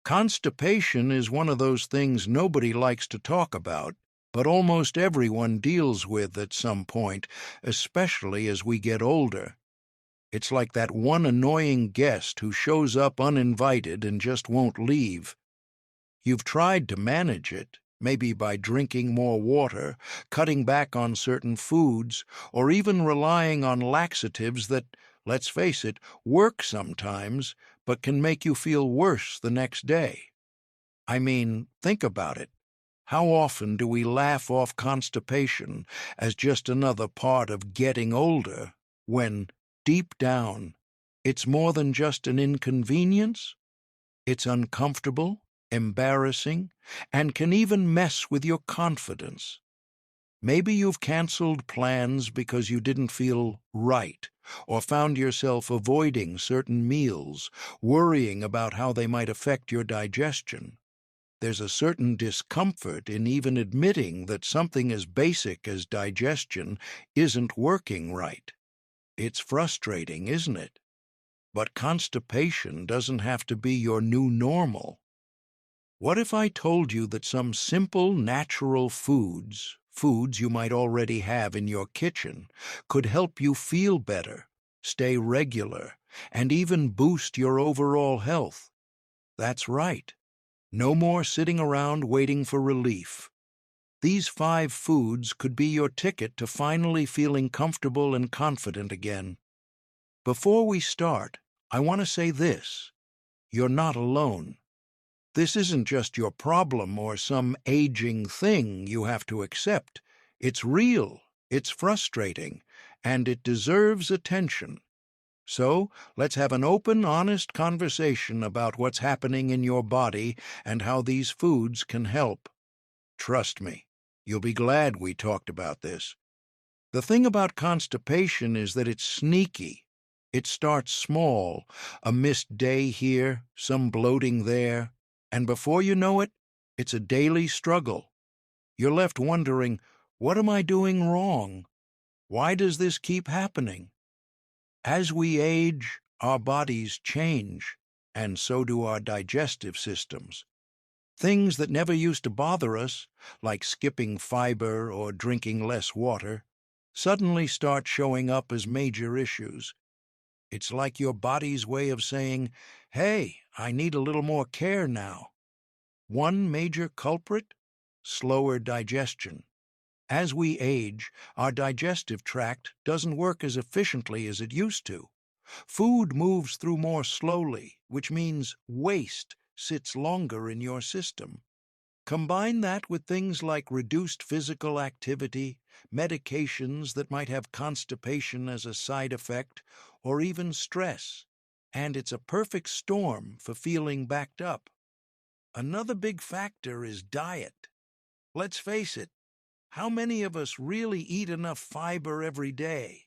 Constipation is one of those things nobody likes to talk about, but almost everyone deals with at some point, especially as we get older. It's like that one annoying guest who shows up uninvited and just won't leave. You've tried to manage it, maybe by drinking more water, cutting back on certain foods, or even relying on laxatives that, let's face it, work sometimes, but can make you feel worse the next day. I mean, think about it. How often do we laugh off constipation as just another part of getting older, when, deep down, it's more than just an inconvenience? It's uncomfortable, embarrassing, and can even mess with your confidence. Maybe you've canceled plans because you didn't feel right, or found yourself avoiding certain meals, worrying about how they might affect your digestion. There's a certain discomfort in even admitting that something as basic as digestion isn't working right. It's frustrating, isn't it? But constipation doesn't have to be your new normal. What if I told you that some simple, natural foods you might already have in your kitchen, could help you feel better, stay regular, and even boost your overall health? That's right. No more sitting around waiting for relief. These 5 foods could be your ticket to finally feeling comfortable and confident again. Before we start, I want to say this. You're not alone. This isn't just your problem or some aging thing you have to accept. It's real, it's frustrating, and it deserves attention. So, let's have an open, honest conversation about what's happening in your body and how these foods can help. Trust me, you'll be glad we talked about this. The thing about constipation is that it's sneaky. It starts small, a missed day here, some bloating there, and before you know it, it's a daily struggle. You're left wondering, what am I doing wrong? Why does this keep happening? As we age, our bodies change, and so do our digestive systems. Things that never used to bother us, like skipping fiber or drinking less water, suddenly start showing up as major issues. It's like your body's way of saying, hey, I need a little more care now. One major culprit? Slower digestion. As we age, our digestive tract doesn't work as efficiently as it used to. Food moves through more slowly, which means waste sits longer in your system. Combine that with things like reduced physical activity, medications that might have constipation as a side effect, or even stress, and it's a perfect storm for feeling backed up. Another big factor is diet. Let's face it, how many of us really eat enough fiber every day?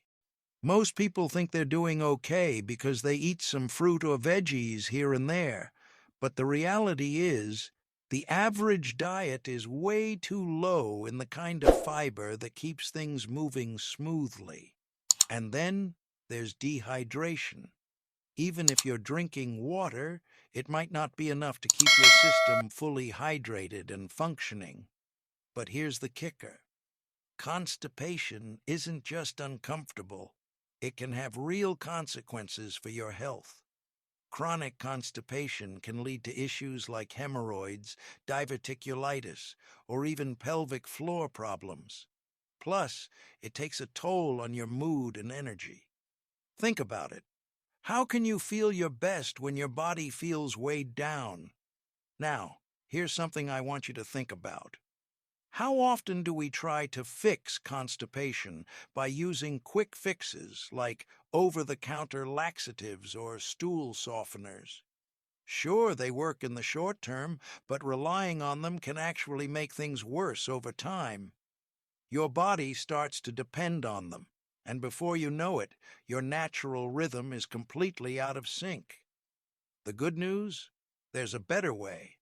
Most people think they're doing okay because they eat some fruit or veggies here and there, but the reality is, the average diet is way too low in the kind of fiber that keeps things moving smoothly. And then there's dehydration. Even if you're drinking water, it might not be enough to keep your system fully hydrated and functioning. But here's the kicker. Constipation isn't just uncomfortable. It can have real consequences for your health. Chronic constipation can lead to issues like hemorrhoids, diverticulitis, or even pelvic floor problems. Plus, it takes a toll on your mood and energy. Think about it. How can you feel your best when your body feels weighed down? Now, here's something I want you to think about. How often do we try to fix constipation by using quick fixes like over-the-counter laxatives or stool softeners? Sure, they work in the short term, but relying on them can actually make things worse over time. Your body starts to depend on them, and before you know it, your natural rhythm is completely out of sync. The good news? There's a better way.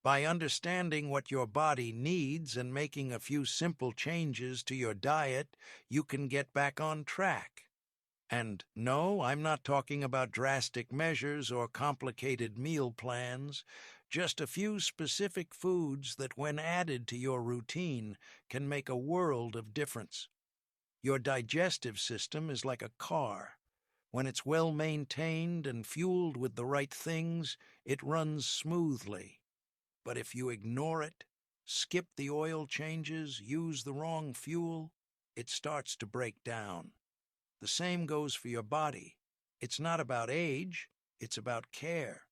By understanding what your body needs and making a few simple changes to your diet, you can get back on track. And no, I'm not talking about drastic measures or complicated meal plans, Just a few specific foods that, when added to your routine, can make a world of difference. Your digestive system is like a car. When it's well maintained and fueled with the right things, it runs smoothly. But if you ignore it, skip the oil changes, use the wrong fuel, it starts to break down. The same goes for your body. It's not about age, it's about care.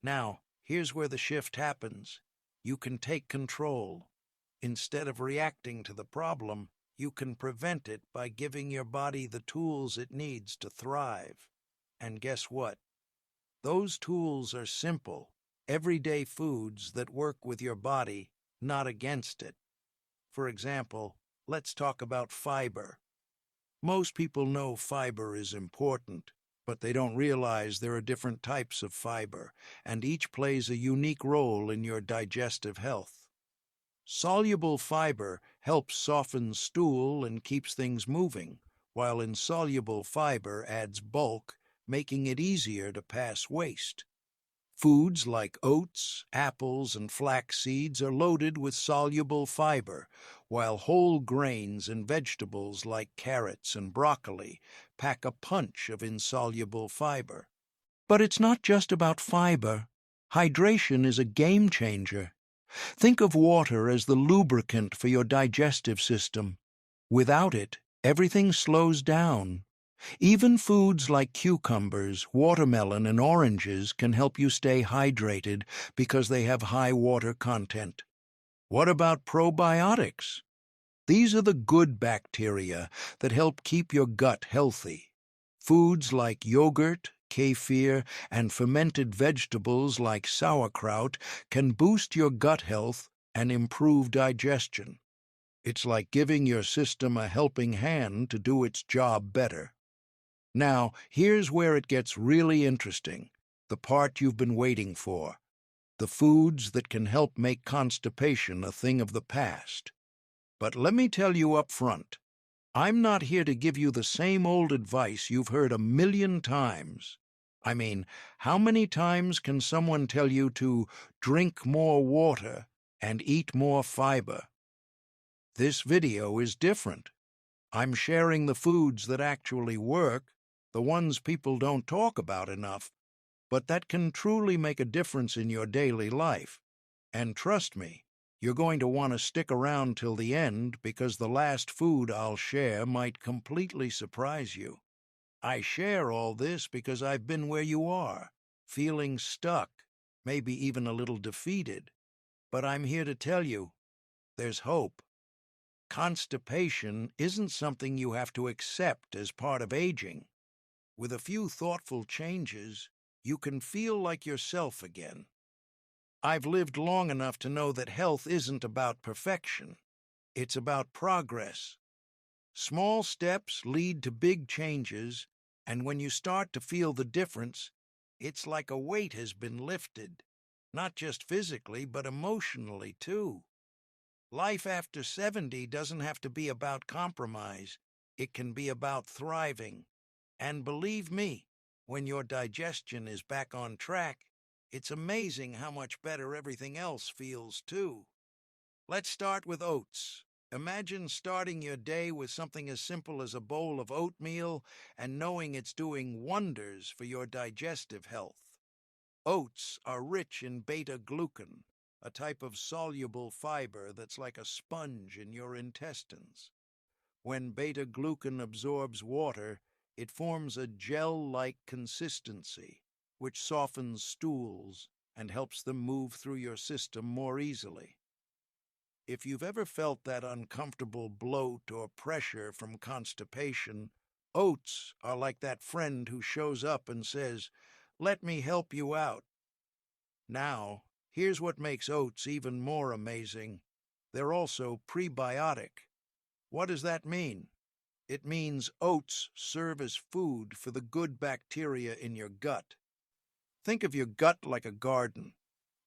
Now, here's where the shift happens. You can take control. Instead of reacting to the problem, you can prevent it by giving your body the tools it needs to thrive. And guess what? Those tools are simple, everyday foods that work with your body, not against it. For example, let's talk about fiber. Most people know fiber is important, but they don't realize there are different types of fiber, and each plays a unique role in your digestive health. Soluble fiber helps soften stool and keeps things moving, while insoluble fiber adds bulk, making it easier to pass waste. Foods like oats, apples, and flax seeds are loaded with soluble fiber, while whole grains and vegetables like carrots and broccoli pack a punch of insoluble fiber. But it's not just about fiber. Hydration is a game changer. Think of water as the lubricant for your digestive system. Without it, everything slows down. Even foods like cucumbers, watermelon, and oranges can help you stay hydrated because they have high water content. What about probiotics? These are the good bacteria that help keep your gut healthy. Foods like yogurt, kefir, and fermented vegetables like sauerkraut can boost your gut health and improve digestion. It's like giving your system a helping hand to do its job better. Now, here's where it gets really interesting, the part you've been waiting for. The foods that can help make constipation a thing of the past. But let me tell you up front, I'm not here to give you the same old advice you've heard 1,000,000 times. I mean, how many times can someone tell you to drink more water and eat more fiber? This video is different. I'm sharing the foods that actually work, the ones people don't talk about enough, but that can truly make a difference in your daily life. And trust me, you're going to want to stick around till the end because the last food I'll share might completely surprise you. I share all this because I've been where you are, feeling stuck, maybe even a little defeated. But I'm here to tell you, there's hope. Constipation isn't something you have to accept as part of aging. With a few thoughtful changes, you can feel like yourself again. I've lived long enough to know that health isn't about perfection. It's about progress. Small steps lead to big changes, and when you start to feel the difference, it's like a weight has been lifted, not just physically, but emotionally too. Life after 70 doesn't have to be about compromise. It can be about thriving. And believe me, when your digestion is back on track, it's amazing how much better everything else feels too. Let's start with oats. Imagine starting your day with something as simple as a bowl of oatmeal and knowing it's doing wonders for your digestive health. Oats are rich in beta-glucan, a type of soluble fiber that's like a sponge in your intestines. When beta-glucan absorbs water, it forms a gel-like consistency, which softens stools and helps them move through your system more easily. If you've ever felt that uncomfortable bloat or pressure from constipation, oats are like that friend who shows up and says, "Let me help you out." Now, here's what makes oats even more amazing. They're also prebiotic. What does that mean? It means oats serve as food for the good bacteria in your gut. Think of your gut like a garden.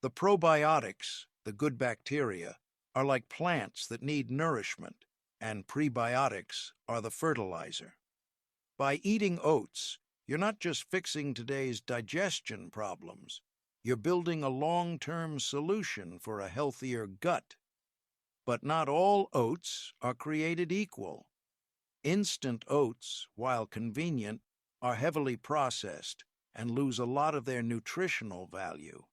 The probiotics, the good bacteria, are like plants that need nourishment, and prebiotics are the fertilizer. By eating oats, you're not just fixing today's digestion problems, You're building a long-term solution for a healthier gut. But not all oats are created equal. Instant oats, while convenient, are heavily processed and lose a lot of their nutritional value.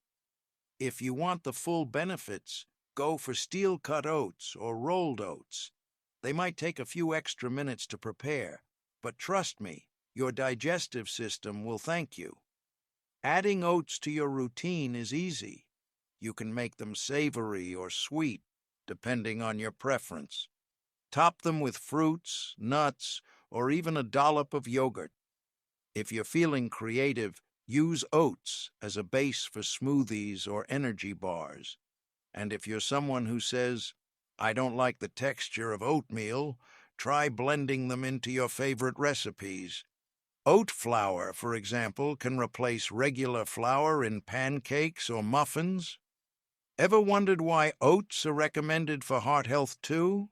If you want the full benefits, go for steel-cut oats or rolled oats. They might take a few extra minutes to prepare, but trust me, your digestive system will thank you. Adding oats to your routine is easy. You can make them savory or sweet, depending on your preference. Top them with fruits, nuts, or even a dollop of yogurt. If you're feeling creative, use oats as a base for smoothies or energy bars. And if you're someone who says, "I don't like the texture of oatmeal," try blending them into your favorite recipes. Oat flour, for example, can replace regular flour in pancakes or muffins. Ever wondered why oats are recommended for heart health too?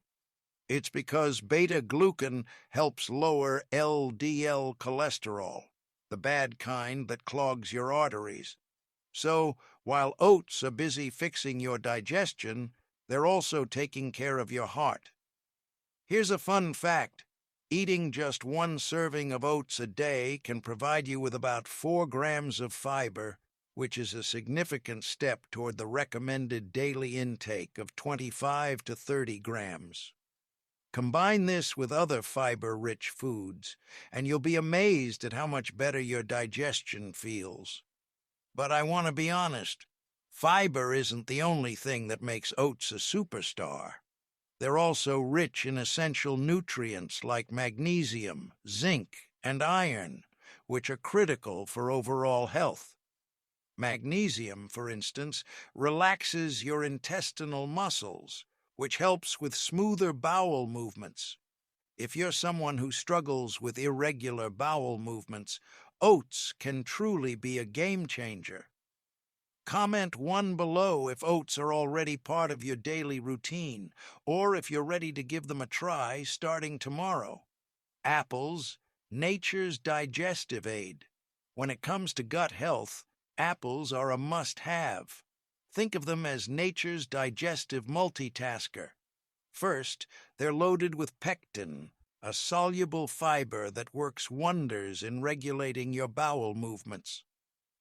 It's because beta-glucan helps lower LDL cholesterol, the bad kind that clogs your arteries. So, while oats are busy fixing your digestion, they're also taking care of your heart. Here's a fun fact. Eating just one serving of oats a day can provide you with about 4 grams of fiber, which is a significant step toward the recommended daily intake of 25 to 30 grams. Combine this with other fiber-rich foods, and you'll be amazed at how much better your digestion feels. But I want to be honest, fiber isn't the only thing that makes oats a superstar. They're also rich in essential nutrients like magnesium, zinc, and iron, which are critical for overall health. Magnesium, for instance, relaxes your intestinal muscles, which helps with smoother bowel movements. If you're someone who struggles with irregular bowel movements, oats can truly be a game changer. Comment 1 below if oats are already part of your daily routine, or if you're ready to give them a try starting tomorrow. Apples, nature's digestive aid. When it comes to gut health, apples are a must-have. Think of them as nature's digestive multitasker. First, they're loaded with pectin, a soluble fiber that works wonders in regulating your bowel movements.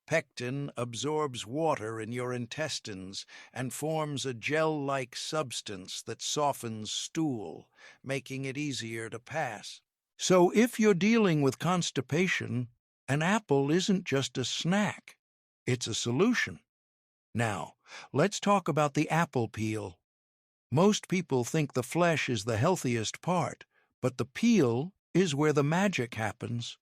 Pectin absorbs water in your intestines and forms a gel-like substance that softens stool, making it easier to pass. So if you're dealing with constipation, an apple isn't just a snack, it's a solution. Now, let's talk about the apple peel. Most people think the flesh is the healthiest part, but the peel is where the magic happens.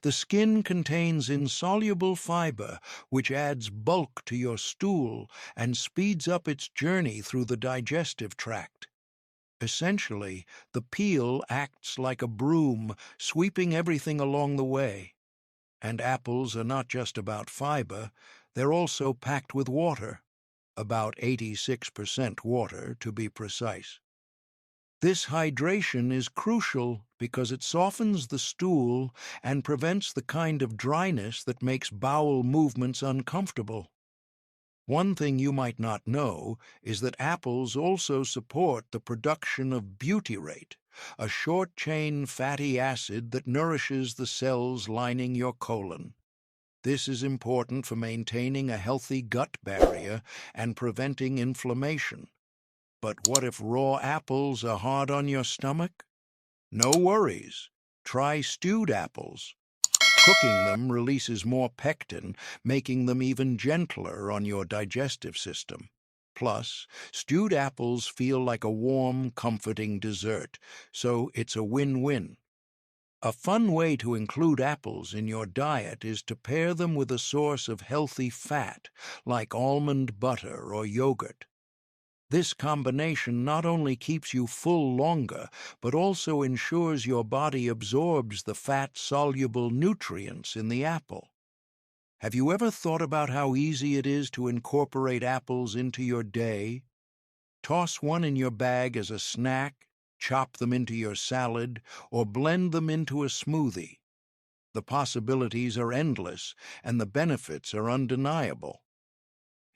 The skin contains insoluble fiber, which adds bulk to your stool and speeds up its journey through the digestive tract. Essentially, the peel acts like a broom, sweeping everything along the way. And apples are not just about fiber, they're also packed with water, about 86% water to be precise. This hydration is crucial because it softens the stool and prevents the kind of dryness that makes bowel movements uncomfortable. One thing you might not know is that apples also support the production of butyrate, a short-chain fatty acid that nourishes the cells lining your colon. This is important for maintaining a healthy gut barrier and preventing inflammation. But what if raw apples are hard on your stomach? No worries. Try stewed apples. Cooking them releases more pectin, making them even gentler on your digestive system. Plus, stewed apples feel like a warm, comforting dessert, so it's a win-win. A fun way to include apples in your diet is to pair them with a source of healthy fat, like almond butter or yogurt. This combination not only keeps you full longer, but also ensures your body absorbs the fat-soluble nutrients in the apple. Have you ever thought about how easy it is to incorporate apples into your day? Toss one in your bag as a snack, chop them into your salad, or blend them into a smoothie. The possibilities are endless, and the benefits are undeniable.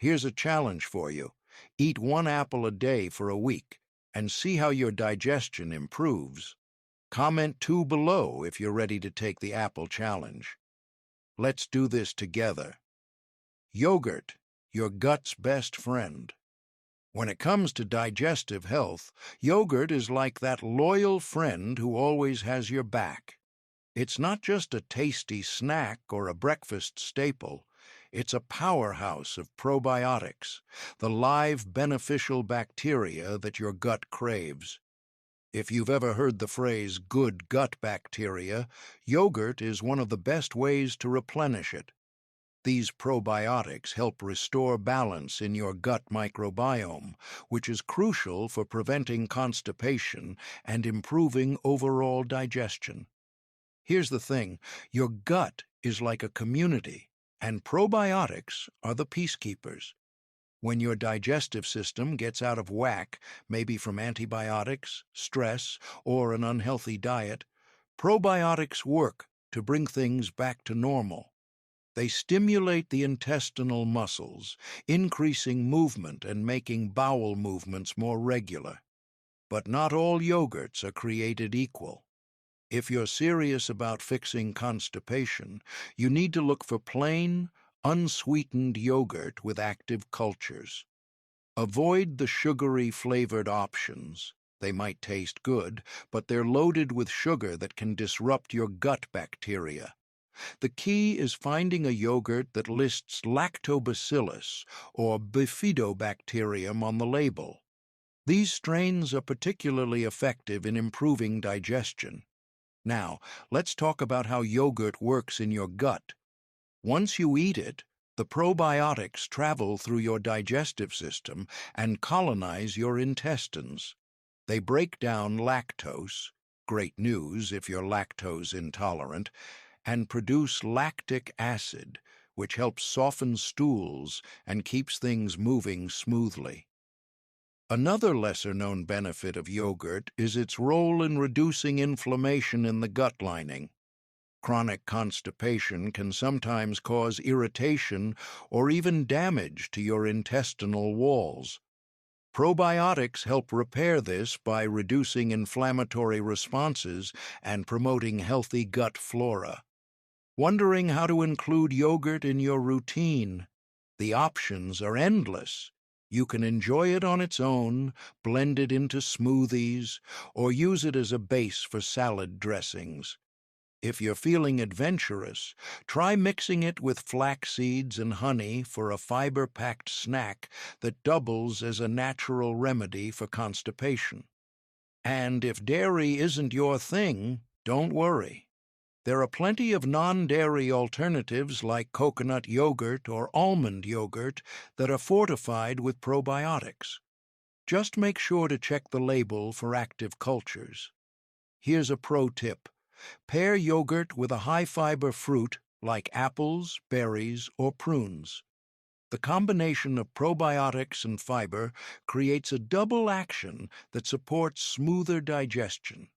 Here's a challenge for you. Eat one apple a day for a week and see how your digestion improves. Comment 2 below if you're ready to take the apple challenge. Let's do this together. Yogurt, your gut's best friend. When it comes to digestive health, yogurt is like that loyal friend who always has your back. It's not just a tasty snack or a breakfast staple. It's a powerhouse of probiotics, the live beneficial bacteria that your gut craves. If you've ever heard the phrase good gut bacteria, yogurt is one of the best ways to replenish it. These probiotics help restore balance in your gut microbiome, which is crucial for preventing constipation and improving overall digestion. Here's the thing, your gut is like a community, and probiotics are the peacekeepers. When your digestive system gets out of whack, maybe from antibiotics, stress, or an unhealthy diet, probiotics work to bring things back to normal. They stimulate the intestinal muscles, increasing movement and making bowel movements more regular. But not all yogurts are created equal. If you're serious about fixing constipation, you need to look for plain, unsweetened yogurt with active cultures. Avoid the sugary flavored options. They might taste good, but they're loaded with sugar that can disrupt your gut bacteria. The key is finding a yogurt that lists lactobacillus or bifidobacterium on the label. These strains are particularly effective in improving digestion. Now, let's talk about how yogurt works in your gut. Once you eat it, the probiotics travel through your digestive system and colonize your intestines. They break down lactose, great news if you're lactose intolerant, and produce lactic acid, which helps soften stools and keeps things moving smoothly. Another lesser-known benefit of yogurt is its role in reducing inflammation in the gut lining. Chronic constipation can sometimes cause irritation or even damage to your intestinal walls. Probiotics help repair this by reducing inflammatory responses and promoting healthy gut flora. Wondering how to include yogurt in your routine? The options are endless. You can enjoy it on its own, blend it into smoothies, or use it as a base for salad dressings. If you're feeling adventurous, try mixing it with flax seeds and honey for a fiber-packed snack that doubles as a natural remedy for constipation. And if dairy isn't your thing, don't worry. There are plenty of non-dairy alternatives like coconut yogurt or almond yogurt that are fortified with probiotics. Just make sure to check the label for active cultures. Here's a pro tip. Pair yogurt with a high-fiber fruit like apples, berries, or prunes. The combination of probiotics and fiber creates a double action that supports smoother digestion.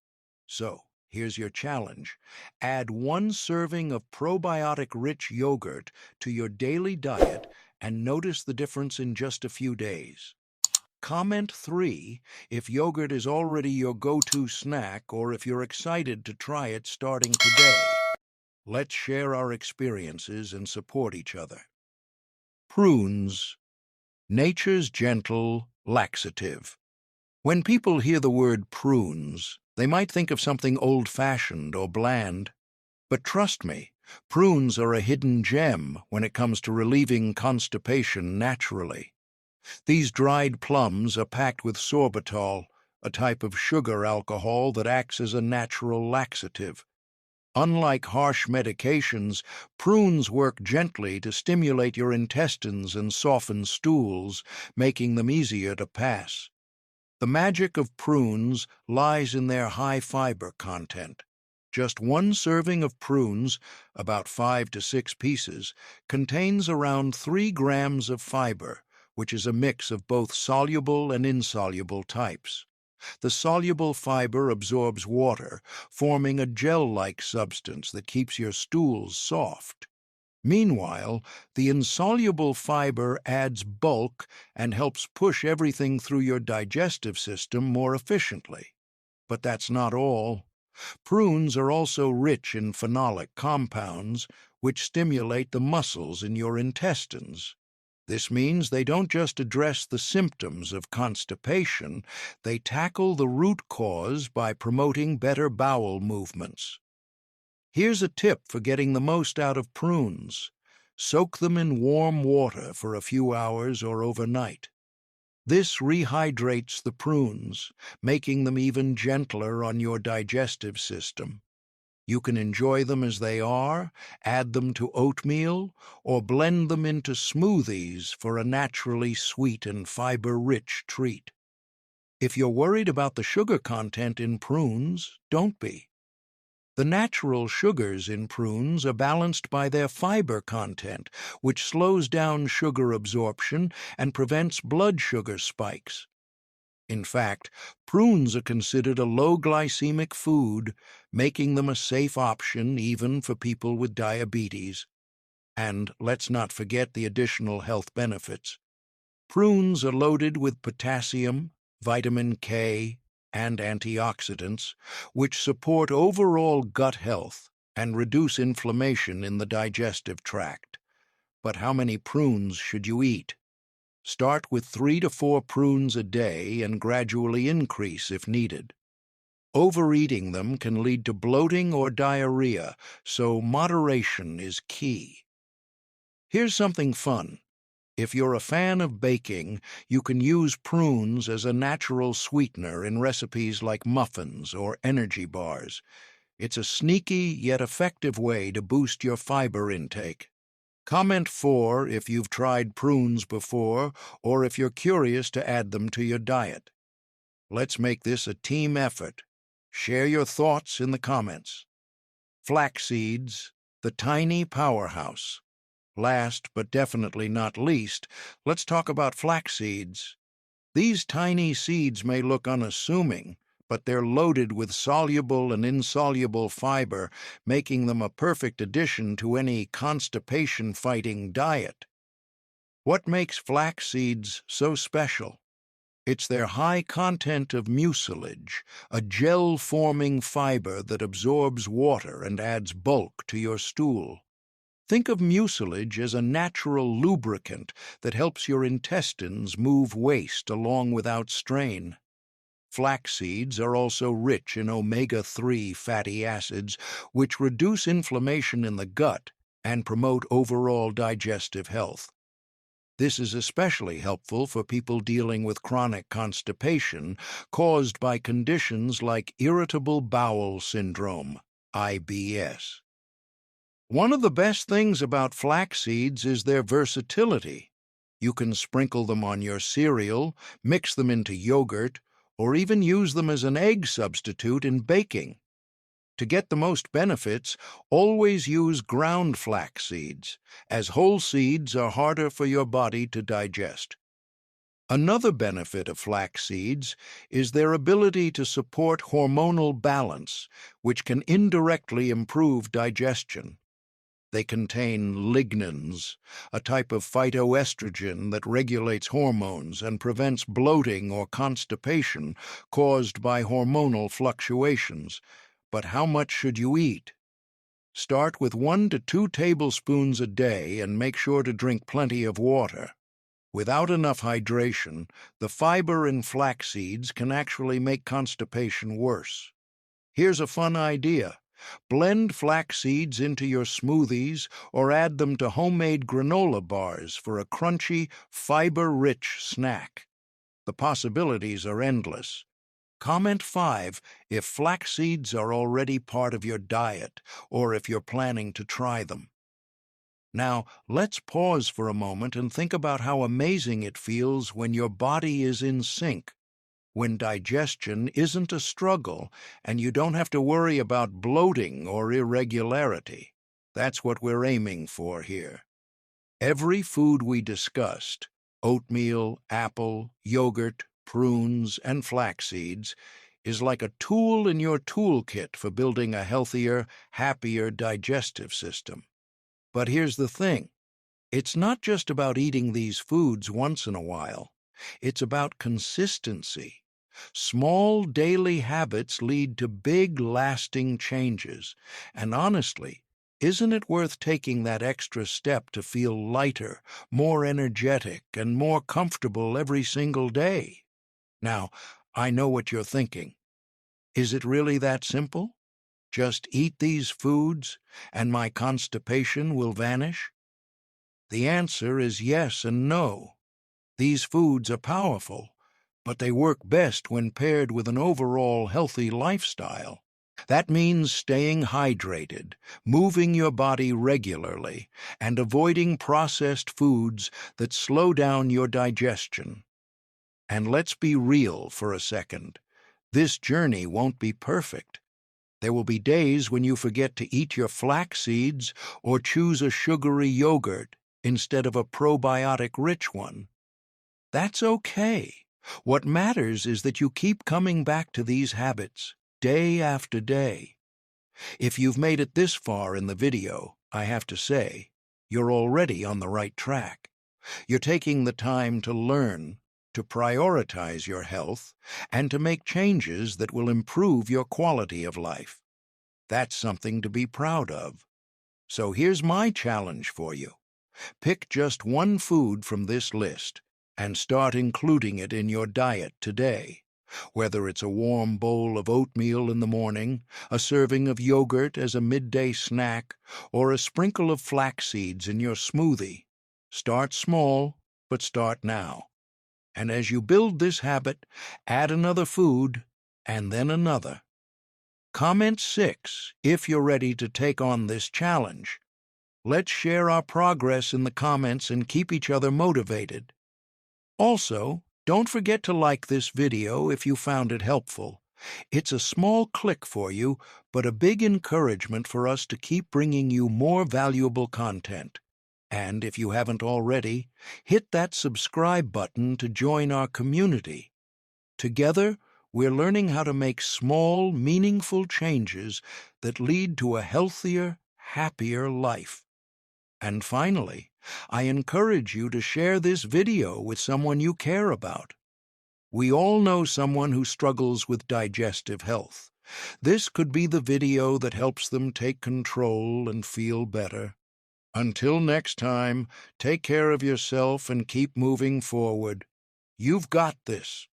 So, here's your challenge. Add 1 serving of probiotic-rich yogurt to your daily diet and notice the difference in just a few days. Comment 3 if yogurt is already your go-to snack or if you're excited to try it starting today. Let's share our experiences and support each other. Prunes, nature's gentle laxative. When people hear the word prunes, they might think of something old-fashioned or bland. But trust me, prunes are a hidden gem when it comes to relieving constipation naturally. These dried plums are packed with sorbitol, a type of sugar alcohol that acts as a natural laxative. Unlike harsh medications, prunes work gently to stimulate your intestines and soften stools, making them easier to pass. The magic of prunes lies in their high fiber content. Just 1 serving of prunes, about 5 to 6 pieces, contains around 3 grams of fiber, which is a mix of both soluble and insoluble types. The soluble fiber absorbs water, forming a gel-like substance that keeps your stools soft. Meanwhile, the insoluble fiber adds bulk and helps push everything through your digestive system more efficiently. But that's not all. Prunes are also rich in phenolic compounds, which stimulate the muscles in your intestines. This means they don't just address the symptoms of constipation, they tackle the root cause by promoting better bowel movements. Here's a tip for getting the most out of prunes. Soak them in warm water for a few hours or overnight. This rehydrates the prunes, making them even gentler on your digestive system. You can enjoy them as they are, add them to oatmeal, or blend them into smoothies for a naturally sweet and fiber-rich treat. If you're worried about the sugar content in prunes, don't be. The natural sugars in prunes are balanced by their fiber content, which slows down sugar absorption and prevents blood sugar spikes. In fact, prunes are considered a low-glycemic food, making them a safe option even for people with diabetes. And let's not forget the additional health benefits. Prunes are loaded with potassium, vitamin K, and antioxidants, which support overall gut health and reduce inflammation in the digestive tract. But how many prunes should you eat? Start with 3 to 4 prunes a day and gradually increase if needed. Overeating them can lead to bloating or diarrhea, so moderation is key. Here's something fun. If you're a fan of baking, you can use prunes as a natural sweetener in recipes like muffins or energy bars. It's a sneaky yet effective way to boost your fiber intake. Comment 4 if you've tried prunes before or if you're curious to add them to your diet. Let's make this a team effort. Share your thoughts in the comments. Flax seeds, the tiny powerhouse. Last, but definitely not least, let's talk about flax seeds. These tiny seeds may look unassuming, but they're loaded with soluble and insoluble fiber, making them a perfect addition to any constipation-fighting diet. What makes flax seeds so special? It's their high content of mucilage, a gel-forming fiber that absorbs water and adds bulk to your stool. Think of mucilage as a natural lubricant that helps your intestines move waste along without strain. Flax seeds are also rich in omega-3 fatty acids, which reduce inflammation in the gut and promote overall digestive health. This is especially helpful for people dealing with chronic constipation caused by conditions like irritable bowel syndrome, IBS. One of the best things about flax seeds is their versatility. You can sprinkle them on your cereal, mix them into yogurt, or even use them as an egg substitute in baking. To get the most benefits, always use ground flax seeds, as whole seeds are harder for your body to digest. Another benefit of flax seeds is their ability to support hormonal balance, which can indirectly improve digestion. They contain lignans, a type of phytoestrogen that regulates hormones and prevents bloating or constipation caused by hormonal fluctuations. But how much should you eat? Start with 1 to 2 tablespoons a day and make sure to drink plenty of water. Without enough hydration, the fiber in flax seeds can actually make constipation worse. Here's a fun idea. Blend flax seeds into your smoothies or add them to homemade granola bars for a crunchy, fiber-rich snack. The possibilities are endless. Comment 5 if flax seeds are already part of your diet or if you're planning to try them. Now, let's pause for a moment and think about how amazing it feels when your body is in sync, when digestion isn't a struggle and you don't have to worry about bloating or irregularity. That's what we're aiming for here. Every food we discussed, oatmeal, apple, yogurt, prunes, and flax seeds, is like a tool in your toolkit for building a healthier, happier digestive system. But here's the thing. It's not just about eating these foods once in a while. It's about consistency. Small daily habits lead to big, lasting changes. And honestly, isn't it worth taking that extra step to feel lighter, more energetic, and more comfortable every single day? Now, I know what you're thinking. Is it really that simple? Just eat these foods, and my constipation will vanish? The answer is yes and no. These foods are powerful, but they work best when paired with an overall healthy lifestyle. That means staying hydrated, moving your body regularly, and avoiding processed foods that slow down your digestion. And let's be real for a second. This journey won't be perfect. There will be days when you forget to eat your flax seeds or choose a sugary yogurt instead of a probiotic-rich one. That's okay. What matters is that you keep coming back to these habits day after day. If you've made it this far in the video, I have to say, you're already on the right track. You're taking the time to learn, to prioritize your health, and to make changes that will improve your quality of life. That's something to be proud of. So here's my challenge for you. Pick just one food from this list and start including it in your diet today. Whether it's a warm bowl of oatmeal in the morning, a serving of yogurt as a midday snack, or a sprinkle of flax seeds in your smoothie. Start small, but start now. And as you build this habit, add another food, and then another. Comment 6 if you're ready to take on this challenge. Let's share our progress in the comments and keep each other motivated. Also, don't forget to like this video if you found it helpful. It's a small click for you, but a big encouragement for us to keep bringing you more valuable content. And if you haven't already, hit that subscribe button to join our community. Together, we're learning how to make small, meaningful changes that lead to a healthier, happier life. And finally, I encourage you to share this video with someone you care about. We all know someone who struggles with digestive health. This could be the video that helps them take control and feel better. Until next time, take care of yourself and keep moving forward. You've got this.